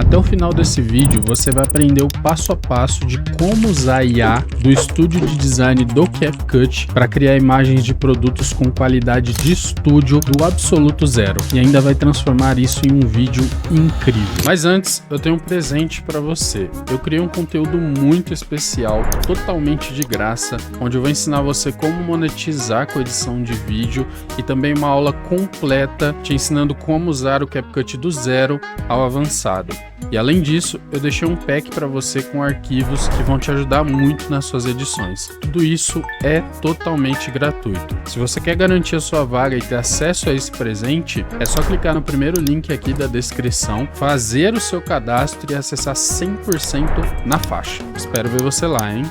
Até o final desse vídeo você vai aprender o passo a passo de como usar a IA do estúdio de design do CapCut para criar imagens de produtos com qualidade de estúdio do absoluto zero e ainda vai transformar isso em um vídeo incrível. Mas antes, eu tenho um presente para você. Eu criei um conteúdo muito especial, totalmente de graça, onde eu vou ensinar você como monetizar com edição de vídeo e também uma aula completa te ensinando como usar o CapCut do zero ao avançado. E além disso, eu deixei um pack para você com arquivos que vão te ajudar muito nas suas edições. Tudo isso é totalmente gratuito. Se você quer garantir a sua vaga e ter acesso a esse presente, é só clicar no primeiro link aqui da descrição, fazer o seu cadastro e acessar 100% na faixa. Espero ver você lá, hein?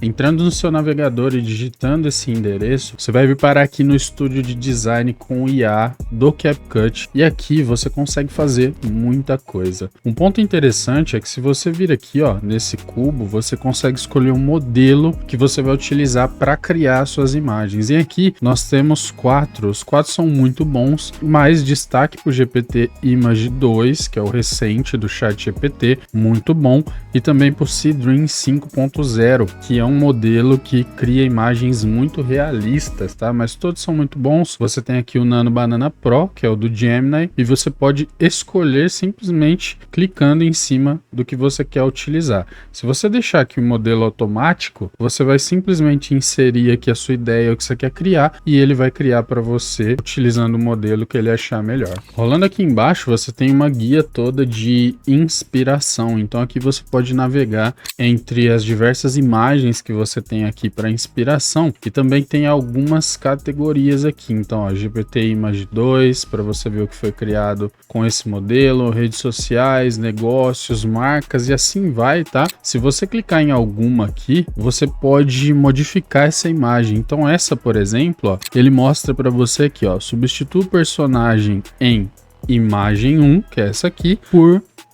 Entrando no seu navegador e digitando esse endereço, você vai vir parar aqui no estúdio de design com IA do CapCut e aqui você consegue fazer muita coisa. Um ponto interessante é que se você vir aqui, ó, nesse cubo, você consegue escolher um modelo que você vai utilizar para criar suas imagens. E aqui nós temos quatro, os quatro são muito bons, mas destaque para o GPT-Image 2, que é o recente do ChatGPT, muito bom, e também para o Seedream 5.0, que é um modelo que cria imagens muito realistas, tá? Mas todos são muito bons. Você tem aqui o Nano Banana Pro, que é o do Gemini, e você pode escolher simplesmente clicando em cima do que você quer utilizar. Se você deixar aqui o modelo automático, você vai simplesmente inserir aqui a sua ideia, o que você quer criar, e ele vai criar para você utilizando o modelo que ele achar melhor. Rolando aqui embaixo, você tem uma guia toda de inspiração. Então aqui você pode navegar entre as diversas imagens que você tem aqui para inspiração e também tem algumas categorias aqui. Então, ó, GPT-Image 2 para você ver o que foi criado com esse modelo, redes sociais, negócios, marcas e assim vai, tá? Se você clicar em alguma aqui, você pode modificar essa imagem. Então, essa, por exemplo, ó, ele mostra para você aqui, ó, substitua o personagem em imagem 1, que é essa aqui,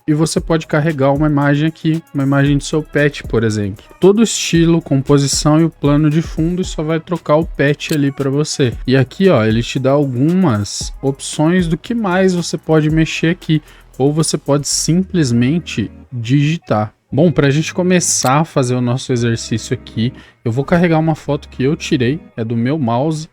e você pode carregar uma imagem aqui, uma imagem do seu pet, por exemplo. Todo o estilo, composição e o plano de fundo, só vai trocar o pet ali para você. E aqui, ó, ele te dá algumas opções do que mais você pode mexer aqui, ou você pode simplesmente digitar. Bom, para a gente começar a fazer o nosso exercício aqui, eu vou carregar uma foto que eu tirei, é do meu mouse,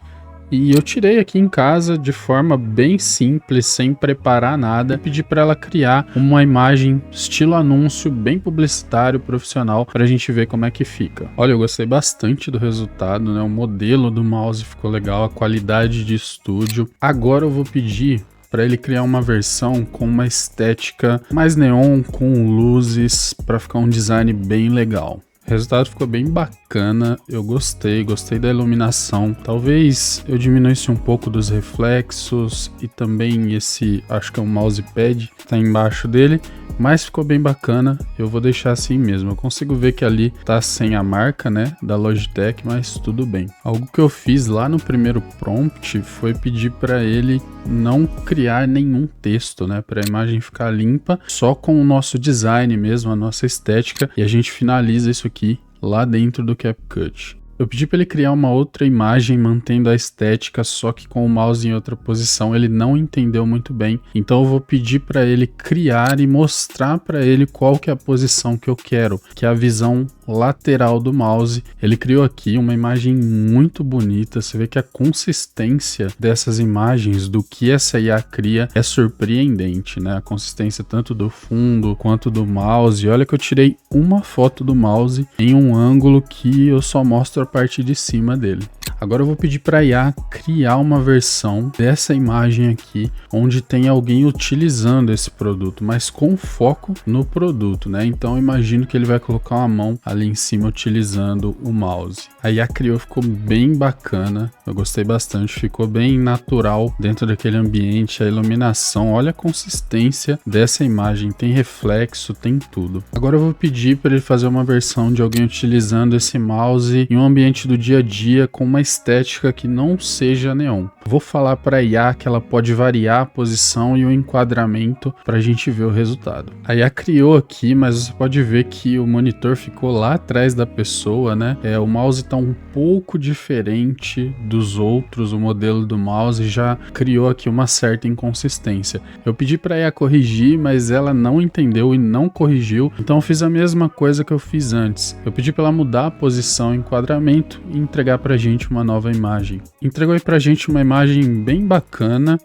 e eu tirei aqui em casa de forma bem simples, sem preparar nada, e pedi para ela criar uma imagem estilo anúncio, bem publicitário, profissional, para a gente ver como é que fica. Olha, eu gostei bastante do resultado, né? O modelo do mouse ficou legal, a qualidade de estúdio. Agora eu vou pedir para ele criar uma versão com uma estética mais neon, com luzes, para ficar um design bem legal. O resultado ficou bem bacana, eu gostei da iluminação. Talvez eu diminuísse um pouco dos reflexos e também esse, acho que é um mousepad que tá embaixo dele, mas ficou bem bacana, eu vou deixar assim mesmo. Eu consigo ver que ali tá sem a marca, né, da Logitech, mas tudo bem. Algo que eu fiz lá no primeiro prompt foi pedir para ele não criar nenhum texto, né, para a imagem ficar limpa, só com o nosso design mesmo, a nossa estética, e a gente finaliza isso aqui lá dentro do CapCut. Eu pedi para ele criar uma outra imagem mantendo a estética, só que com o mouse em outra posição. Ele não entendeu muito bem, então eu vou pedir para ele criar e mostrar para ele qual que é a posição que eu quero, que é a visão lateral do mouse. Ele criou aqui uma imagem muito bonita. Você vê que a consistência dessas imagens, do que essa IA cria, é surpreendente, né? A consistência tanto do fundo quanto do mouse. Olha que eu tirei uma foto do mouse em um ângulo que eu só mostro a parte de cima dele. Agora eu vou pedir para a IA criar uma versão dessa imagem aqui, onde tem alguém utilizando esse produto, mas com foco no produto, né? Então eu imagino que ele vai colocar uma mão ali em cima utilizando o mouse. A IA criou, ficou bem bacana, eu gostei bastante, ficou bem natural dentro daquele ambiente, a iluminação, olha a consistência dessa imagem, tem reflexo, tem tudo. Agora eu vou pedir para ele fazer uma versão de alguém utilizando esse mouse em um ambiente do dia a dia com uma estética que não seja neon. Vou falar para a IA que ela pode variar a posição e o enquadramento para a gente ver o resultado. A IA criou aqui, mas você pode ver que o monitor ficou lá atrás da pessoa, né? O mouse está um pouco diferente dos outros, o modelo do mouse já criou aqui uma certa inconsistência. Eu pedi para a IA corrigir, mas ela não entendeu e não corrigiu, então eu fiz a mesma coisa que eu fiz antes. Eu pedi para ela mudar a posição e enquadramento e entregar para a gente uma nova imagem. Entregou aí para a gente uma imagem bem bacana,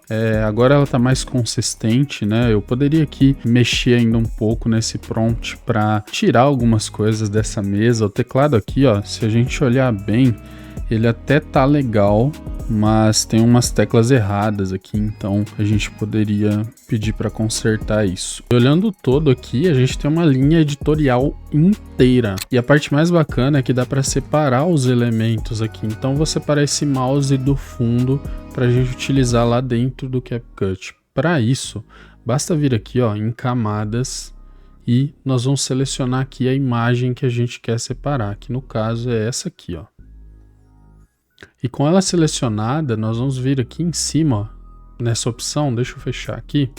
agora ela tá mais consistente, né? Eu poderia aqui mexer ainda um pouco nesse prompt para tirar algumas coisas dessa mesa. O teclado aqui, ó, se a gente olhar bem, ele até tá legal, mas tem umas teclas erradas aqui, então a gente poderia pedir para consertar isso. E olhando o todo aqui, a gente tem uma linha editorial inteira. E a parte mais bacana é que dá para separar os elementos aqui. Então vou separar esse mouse do fundo para a gente utilizar lá dentro do CapCut. Para isso, basta vir aqui, ó, em camadas, e nós vamos selecionar aqui a imagem que a gente quer separar, que no caso é essa aqui, ó. E com ela selecionada, nós vamos vir aqui em cima, ó, nessa opção, deixa eu fechar aqui,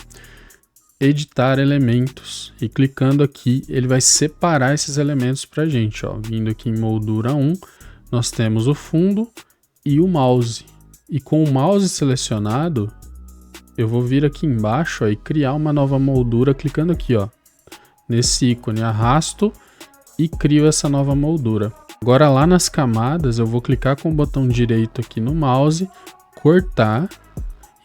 editar elementos, e clicando aqui, ele vai separar esses elementos para a gente, ó. Vindo aqui em moldura 1, nós temos o fundo e o mouse. E com o mouse selecionado, eu vou vir aqui embaixo, ó, e criar uma nova moldura, clicando aqui, ó, nesse ícone, arrasto e crio essa nova moldura. Agora lá nas camadas, eu vou clicar com o botão direito aqui no mouse, cortar,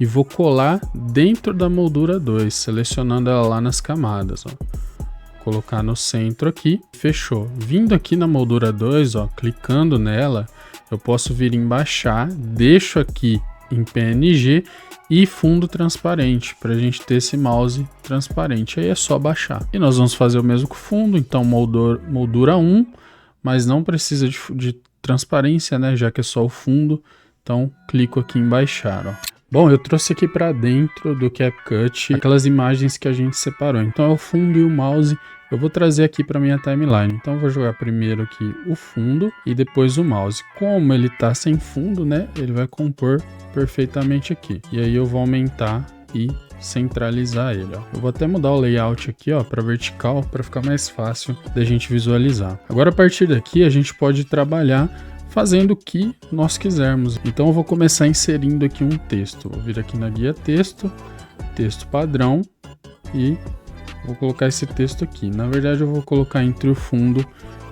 e vou colar dentro da moldura 2, selecionando ela lá nas camadas, ó. Colocar no centro aqui, fechou. Vindo aqui na moldura 2, ó, clicando nela, eu posso vir em baixar, deixo aqui em PNG e fundo transparente, para a gente ter esse mouse transparente. Aí é só baixar. E nós vamos fazer o mesmo com o fundo, então moldura 1, mas não precisa de transparência, né, já que é só o fundo. Então clico aqui em baixar, ó. Bom, eu trouxe aqui para dentro do CapCut aquelas imagens que a gente separou. Então é o fundo e o mouse. Eu vou trazer aqui para minha timeline. Então eu vou jogar primeiro aqui o fundo e depois o mouse. Como ele está sem fundo, né, ele vai compor perfeitamente aqui. E aí eu vou aumentar e centralizar ele, ó. Eu vou até mudar o layout aqui, ó, para vertical, para ficar mais fácil da gente visualizar. Agora a partir daqui a gente pode trabalhar fazendo o que nós quisermos. Então eu vou começar inserindo aqui um texto. Vou vir aqui na guia texto, texto padrão, e vou colocar esse texto aqui. Na verdade eu vou colocar entre o fundo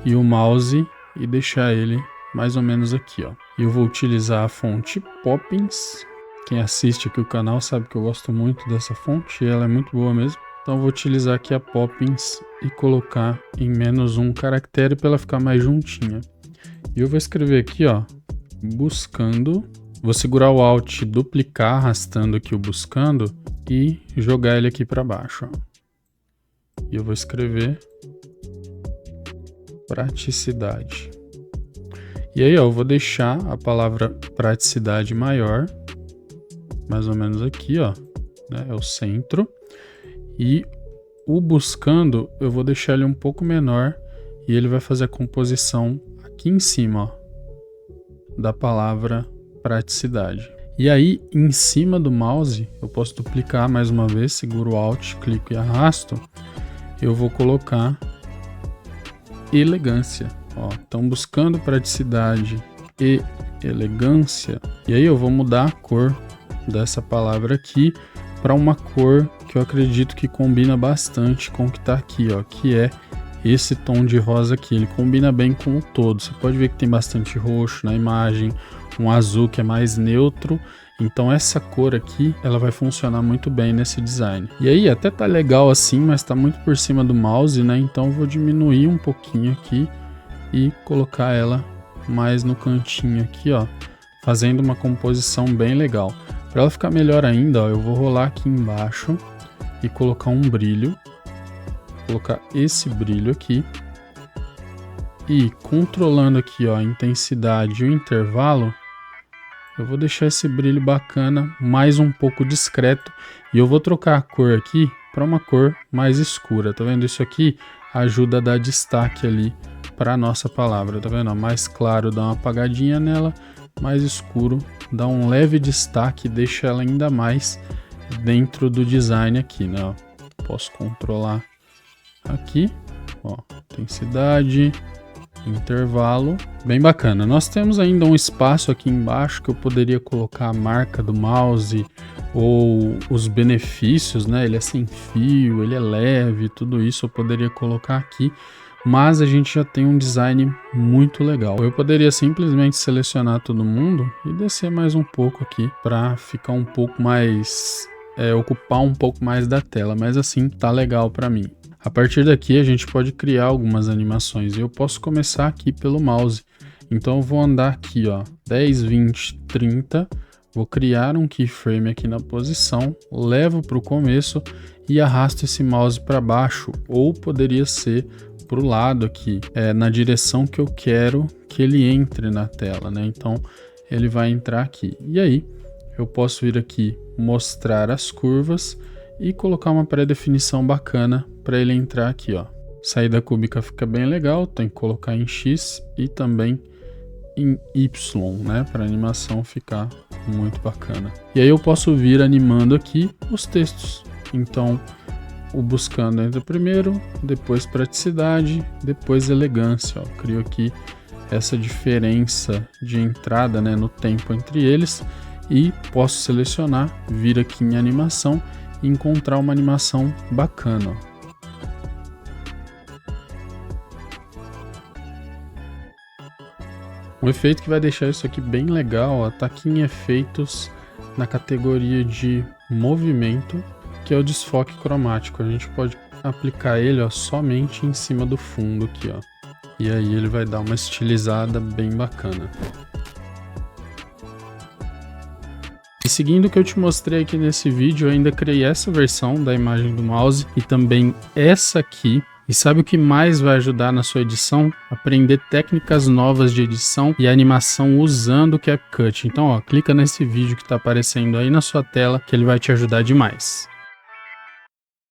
e o mouse e deixar ele mais ou menos aqui, ó. E eu vou utilizar a fonte Poppins. Quem assiste aqui o canal sabe que eu gosto muito dessa fonte, e ela é muito boa mesmo. Então eu vou utilizar aqui a Poppins e colocar em -1 caractere para ela ficar mais juntinha. E eu vou escrever aqui, ó, buscando. Vou segurar o Alt, duplicar, arrastando aqui o buscando e jogar ele aqui para baixo, ó. E eu vou escrever praticidade. E aí, ó, eu vou deixar a palavra praticidade maior, mais ou menos aqui, ó, né, é o centro. E o buscando, eu vou deixar ele um pouco menor e ele vai fazer a composição aqui em cima, ó, da palavra praticidade. E aí, em cima do mouse, eu posso duplicar mais uma vez, seguro o Alt, clico e arrasto. Eu vou colocar elegância, ó. Então, buscando praticidade e elegância. E aí eu vou mudar a cor dessa palavra aqui para uma cor que eu acredito que combina bastante com o que está aqui, ó, que é esse tom de rosa aqui. Ele combina bem com o todo. Você pode ver que tem bastante roxo na imagem, um azul que é mais neutro. Então essa cor aqui, ela vai funcionar muito bem nesse design. E aí até tá legal assim, mas tá muito por cima do mouse, né? Então eu vou diminuir um pouquinho aqui e colocar ela mais no cantinho aqui, ó, fazendo uma composição bem legal. Para ela ficar melhor ainda, ó, eu vou rolar aqui embaixo e colocar um brilho. Colocar esse brilho aqui e controlando aqui, ó, a intensidade e o intervalo, eu vou deixar esse brilho bacana, mais um pouco discreto, e eu vou trocar a cor aqui para uma cor mais escura. Tá vendo? Isso aqui ajuda a dar destaque ali para a nossa palavra, tá vendo? Mais claro, dá uma apagadinha nela, mais escuro, dá um leve destaque e deixa ela ainda mais dentro do design aqui, né? Ó, posso controlar aqui, ó, intensidade, intervalo, bem bacana. Nós temos ainda um espaço aqui embaixo que eu poderia colocar a marca do mouse ou os benefícios, né? Ele é sem fio, ele é leve, tudo isso eu poderia colocar aqui, mas a gente já tem um design muito legal. Eu poderia simplesmente selecionar todo mundo e descer mais um pouco aqui para ficar um pouco mais, ocupar um pouco mais da tela, mas assim tá legal para mim. A partir daqui a gente pode criar algumas animações e eu posso começar aqui pelo mouse. Então eu vou andar aqui, ó, 10, 20, 30, vou criar um keyframe aqui na posição, levo para o começo e arrasto esse mouse para baixo, ou poderia ser para o lado aqui, na direção que eu quero que ele entre na tela, né? Então ele vai entrar aqui. E aí eu posso vir aqui mostrar as curvas e colocar uma pré-definição bacana para ele entrar aqui, ó. Saída cúbica fica bem legal, tem que colocar em X e também em Y, né, para a animação ficar muito bacana. E aí eu posso vir animando aqui os textos. Então, o buscando entra primeiro, depois praticidade, depois elegância, ó. Crio aqui essa diferença de entrada, né, no tempo entre eles e posso selecionar, vir aqui em animação e encontrar uma animação bacana, ó. Um efeito que vai deixar isso aqui bem legal, ó, tá aqui em efeitos na categoria de movimento, que é o desfoque cromático. A gente pode aplicar ele, ó, somente em cima do fundo aqui, ó. E aí ele vai dar uma estilizada bem bacana. E seguindo o que eu te mostrei aqui nesse vídeo, eu ainda criei essa versão da imagem do mouse e também essa aqui. E sabe o que mais vai ajudar na sua edição? Aprender técnicas novas de edição e animação usando o CapCut. Então, ó, clica nesse vídeo que está aparecendo aí na sua tela que ele vai te ajudar demais.